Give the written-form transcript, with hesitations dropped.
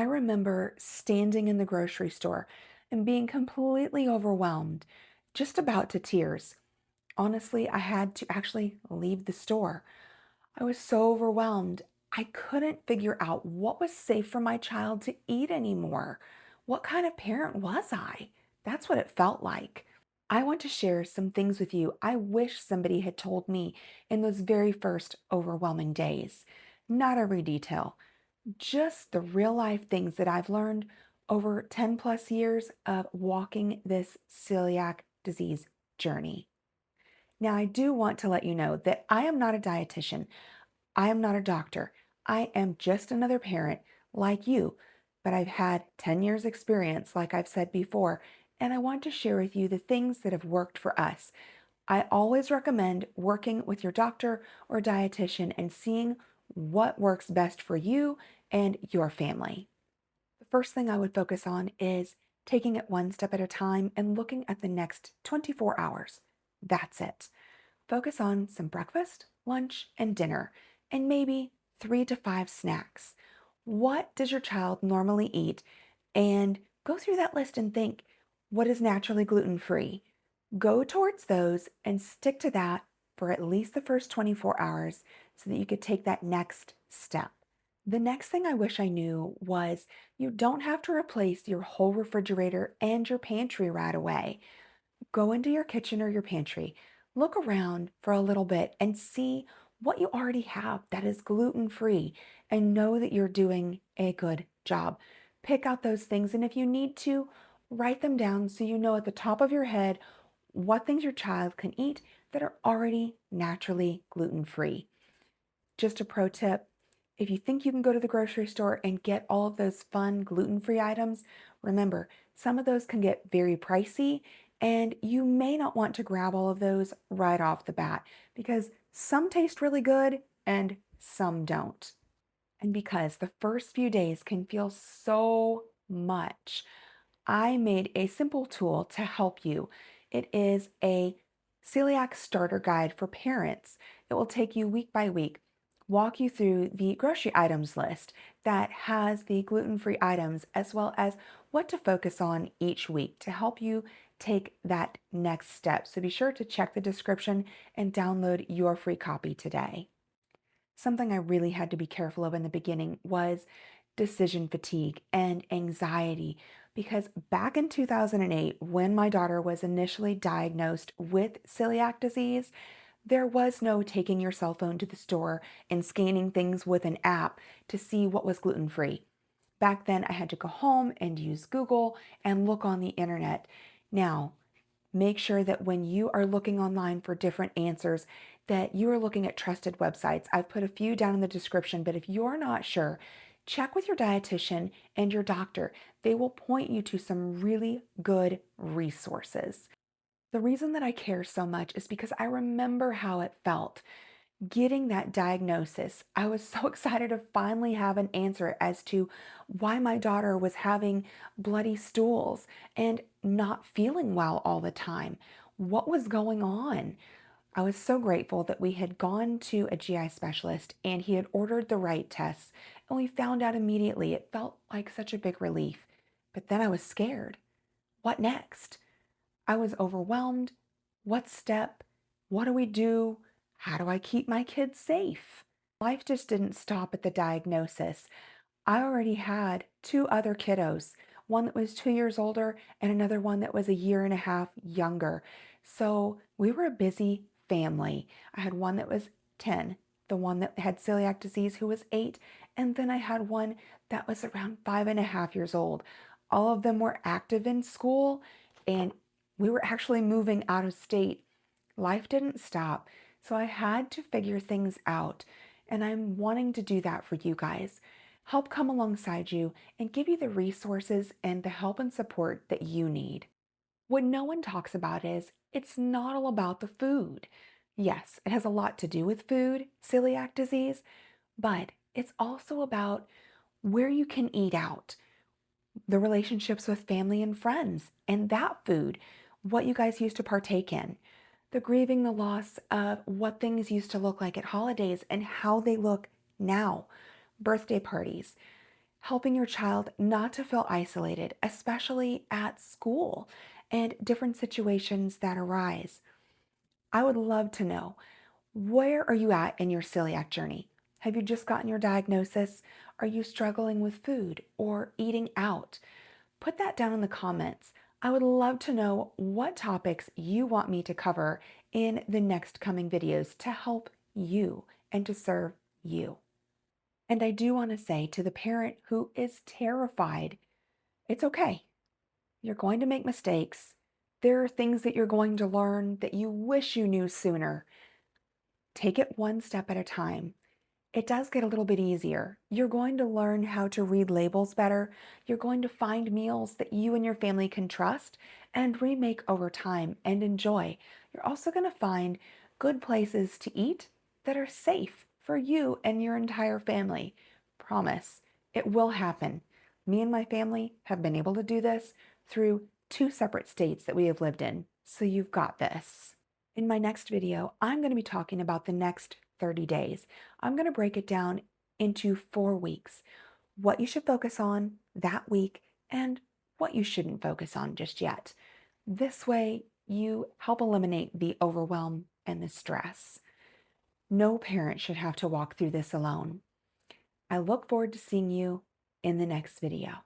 I remember standing in the grocery store and being completely overwhelmed, just about to tears. Honestly, I had to actually leave the store. I was so overwhelmed. I couldn't figure out what was safe for my child to eat anymore. What kind of parent was I? That's what it felt like. I want to share some things with you I wish somebody had told me in those very first overwhelming days. Not every detail, just the real life things that I've learned over 10 plus years of walking this celiac disease journey. Now, I do want to let you know that I am not a dietitian. I am not a doctor. I am just another parent like you, but I've had 10 years experience, like I've said before, and I want to share with you the things that have worked for us. I always recommend working with your doctor or dietitian and seeing what works best for you and your family. The first thing I would focus on is taking it one step at a time and looking at the next 24 hours. That's it. Focus on some breakfast, lunch, and dinner, and maybe 3 to 5 snacks. What does your child normally eat? And go through that list and think, what is naturally gluten free? Go towards those and stick to that for at least the first 24 hours so that you could take that next step. The next thing I wish I knew was you don't have to replace your whole refrigerator and your pantry right away. Go into your kitchen or your pantry, look around for a little bit and see what you already have that is gluten free and know that you're doing a good job. Pick out those things, and if you need to, write them down so you know at the top of your head what things your child can eat that are already naturally gluten free. Just a pro tip, if you think you can go to the grocery store and get all of those fun gluten-free items, remember, some of those can get very pricey, and you may not want to grab all of those right off the bat because some taste really good and some don't. And because the first few days can feel so much, I made a simple tool to help you. It is a celiac starter guide for parents. It will take you week by week, walk you through the grocery items list that has the gluten-free items as well as what to focus on each week to help you take that next step. So be sure to check the description and download your free copy today. Something I really had to be careful of in the beginning was decision fatigue and anxiety because back in 2008, when my daughter was initially diagnosed with celiac disease, there was no taking your cell phone to the store and scanning things with an app to see what was gluten free. Back then, I had to go home and use Google and look on the internet. Now, make sure that when you are looking online for different answers, that you are looking at trusted websites. I've put a few down in the description, but if you're not sure, check with your dietitian and your doctor. They will point you to some really good resources. The reason that I care so much is because I remember how it felt getting that diagnosis. I was so excited to finally have an answer as to why my daughter was having bloody stools and not feeling well all the time. What was going on? I was so grateful that we had gone to a GI specialist and he had ordered the right tests, and we found out immediately. It felt like such a big relief. But then I was scared. What next? I was overwhelmed. What step? What do we do? How do I keep my kids safe? Life just didn't stop at the diagnosis. I already had two other kiddos, one that was 2 years older and another one that was a year and a half younger. So we were a busy family. I had one that was 10, the one that had celiac disease who was 8, and then I had one that was around 5.5 years old. All of them were active in school, and we were actually moving out of state. Life didn't stop, so I had to figure things out, and I'm wanting to do that for you guys. Help come alongside you and give you the resources and the help and support that you need. What no one talks about is it's not all about the food. Yes, it has a lot to do with food, celiac disease, but it's also about where you can eat out, the relationships with family and friends, and that food, what you guys used to partake in, the grieving the loss of what things used to look like at holidays and how they look now, birthday parties. helping your child not to feel isolated, especially at school and different situations that arise. I would love to know, where are you at in your celiac journey? Have you just gotten your diagnosis? Are you struggling with food or eating out? Put that down in the comments. I would love to know what topics you want me to cover in the next coming videos to help you and to serve you. And I do want to say to the parent who is terrified, it's okay. You're going to make mistakes. There are things that you're going to learn that you wish you knew sooner. Take it one step at a time. It does get a little bit easier. You're going to learn how to read labels better. You're going to find meals that you and your family can trust and remake over time and enjoy. You're also going to find good places to eat that are safe for you and your entire family. Promise, it will happen. Me and my family have been able to do this through 2 separate states that we have lived in. So you've got this. In my next video, I'm going to be talking about the next 30 days. I'm going to break it down into 4 weeks, what you should focus on that week and what you shouldn't focus on just yet. This way, you help eliminate the overwhelm and the stress. No parent should have to walk through this alone. I look forward to seeing you in the next video.